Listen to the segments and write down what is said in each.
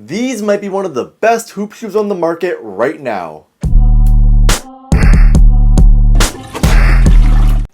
These might be one of the best hoop shoes on the market right now.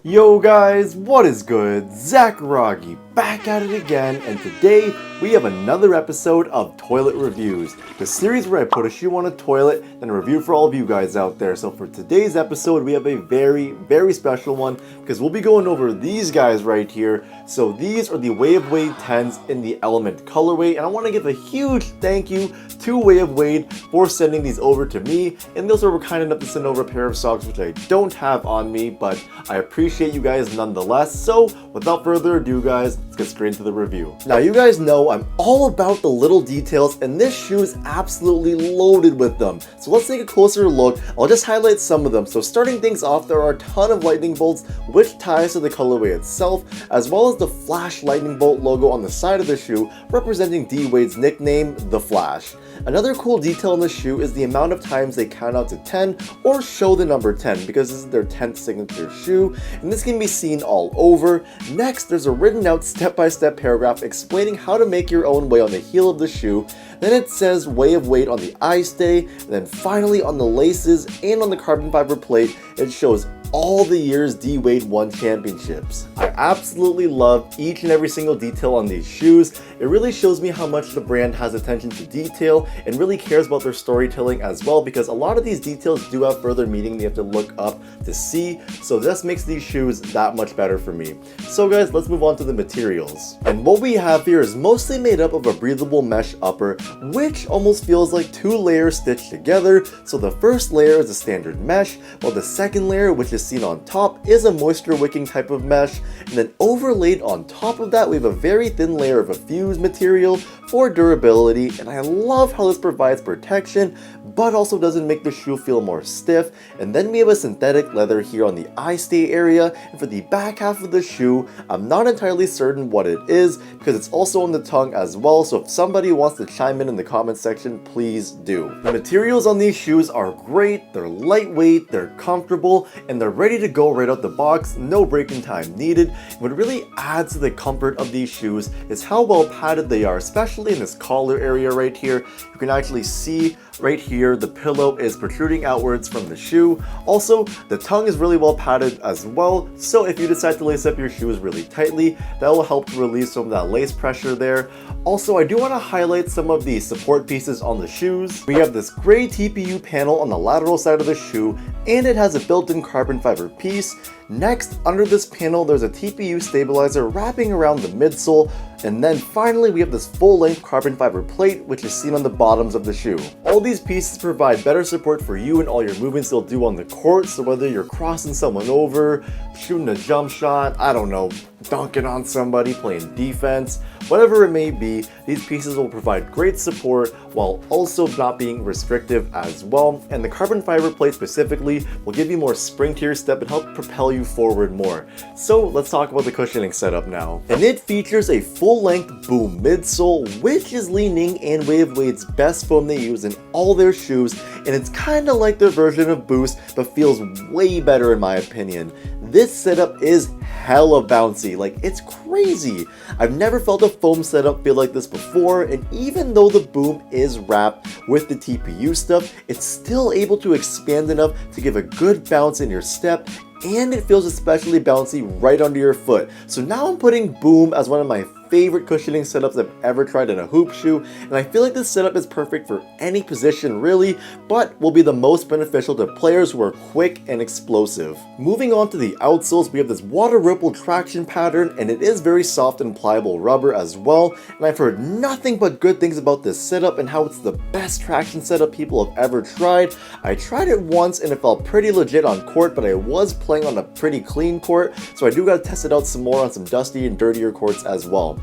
Yo guys, what is good? Zach Rogge back at it again, and today we have another episode of Toilet Reviews, the series where I put a shoe on a toilet and review for all of you guys out there. So for today's episode, we have a very special one because we'll be going over these guys right here. So these are the Way of Wade 10s in the Element colorway, and I want to give a huge thank you to Way of Wade for sending these over to me, and those were kind enough to send over a pair of socks which I don't have on me, but I appreciate you guys nonetheless. So without further ado guys, let's get straight into the review. Now you guys know I'm all about the little details, and this shoe is absolutely loaded with them. So let's take a closer look. I'll just highlight some of them. So starting things off, there are a ton of lightning bolts which ties to the colorway itself, as well as the Flash lightning bolt logo on the side of the shoe representing D Wade's nickname, the Flash. Another cool detail in the shoe is the amount of times they count out to 10 or show the number 10, because this is their 10th signature shoe, and this can be seen all over. Next, there's a written out step-by-step paragraph explaining how to make your own way on the heel of the shoe. Then it says Way of Wade on the eye stay, and then finally on the laces and on the carbon fiber plate, it shows all the years D Wade won championships. I absolutely love each and every single detail on these shoes. It really shows me how much the brand has attention to detail and really cares about their storytelling as well, because a lot of these details do have further meaning they have to look up to see, so this makes these shoes that much better for me. So guys, let's move on to the materials. And what we have here is mostly made up of a breathable mesh upper, which almost feels like two layers stitched together. So the first layer is a standard mesh, while the second layer, which is seen on top, is a moisture wicking type of mesh, and then overlaid on top of that we have a very thin layer of a fused material for durability. And I love how this provides protection but also doesn't make the shoe feel more stiff. And then we have a synthetic leather here on the eye stay area, and for the back half of the shoe I'm not entirely certain what it is because it's also on the tongue as well, so if somebody wants to chime in the comment section, please do. The materials on these shoes are great. They're lightweight, they're comfortable, and they're ready to go right out the box, no break-in time needed. What really adds to the comfort of these shoes is how well padded they are, especially in this collar area right here. You can actually see right here the pillow is protruding outwards from the shoe. Also, the tongue is really well padded as well, so if you decide to lace up your shoes really tightly, that will help to release some of that lace pressure there. Also, I do want to highlight some of the support pieces on the shoes. We have this gray TPU panel on the lateral side of the shoe, and it has a built-in carbon fiber piece. Next, under this panel, there's a TPU stabilizer wrapping around the midsole. And then finally, we have this full-length carbon fiber plate, which is seen on the bottoms of the shoe. All these pieces provide better support for you and all your movements you'll do on the court. So whether you're crossing someone over, shooting a jump shot, I don't know, dunking on somebody, playing defense, whatever it may be, these pieces will provide great support while also not being restrictive as well. And the carbon fiber plate specifically will give you more spring to your step and help propel you forward more. So let's talk about the cushioning setup now. And it features a full-length boom midsole, which is Li-Ning and Way of Wade's best foam they use in all their shoes, and it's kind of like their version of Boost, but feels way better in my opinion. This setup is hella bouncy, like it's crazy. I've never felt a foam setup feel like this before, and even though the boom is wrapped with the TPU stuff, it's still able to expand enough to give a good bounce in your step, and it feels especially bouncy right under your foot. So now I'm putting boom as one of my favorite cushioning setups I've ever tried in a hoop shoe, and I feel like this setup is perfect for any position really, but will be the most beneficial to players who are quick and explosive. Moving on to the outsoles, we have this water ripple traction pattern, and it is very soft and pliable rubber as well, and I've heard nothing but good things about this setup and how it's the best traction setup people have ever tried. I tried it once and it felt pretty legit on court, but I was playing on a pretty clean court, so I do gotta test it out some more on some dusty and dirtier courts as well.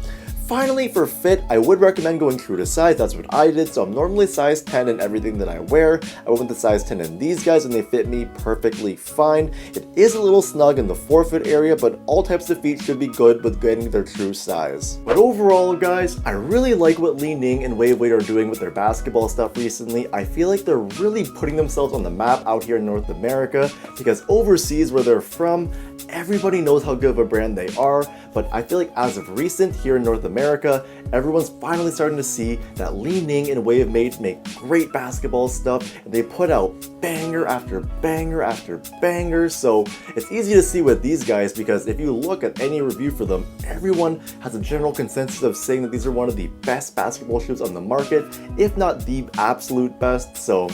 Finally, for fit, I would recommend going true to size. That's what I did. So I'm normally size 10 in everything that I wear. I went with the size 10 in these guys and they fit me perfectly fine. It is a little snug in the forefoot area, but all types of feet should be good with getting their true size. But overall, guys, I really like what Li-Ning and Way of Wade are doing with their basketball stuff recently. I feel like they're really putting themselves on the map out here in North America, because overseas where they're from, everybody knows how good of a brand they are, but I feel like as of recent here in North America, everyone's finally starting to see that Li Ning and Way of Made make great basketball stuff, and they put out banger after banger after banger. So it's easy to see with these guys, because if you look at any review for them, everyone has a general consensus of saying that these are one of the best basketball shoes on the market, if not the absolute best. So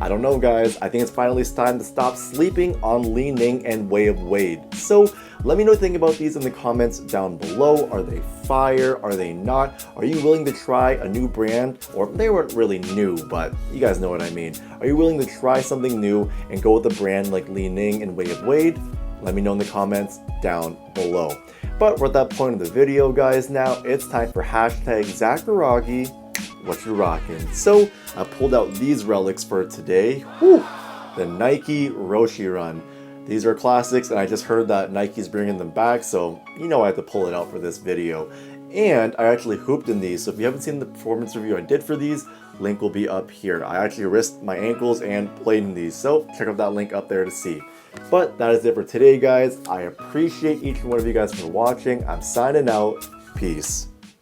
I don't know, guys. I think it's finally time to stop sleeping on Li Ning and Way of Wade. So let me know what you think about these in the comments down below. Are they fire? Are they not? Are you willing to try a new brand? Or they weren't really new, but you guys know what I mean. Are you willing to try something new and go with a brand like Li Ning and Way of Wade? Let me know in the comments down below. But we're at that point of the video, guys. Now it's time for hashtag Zacharagi. What you rockin'? So I pulled out these relics for today. Whew, the Nike Roshi Run. These are classics, and I just heard that Nike's bringing them back, so you know I had to pull it out for this video. And I actually hooped in these, so if you haven't seen the performance review I did for these, link will be up here. I actually risked my ankles and played in these, so check out that link up there to see. But that is it for today, guys. I appreciate each and one of you guys for watching. I'm signing out. Peace.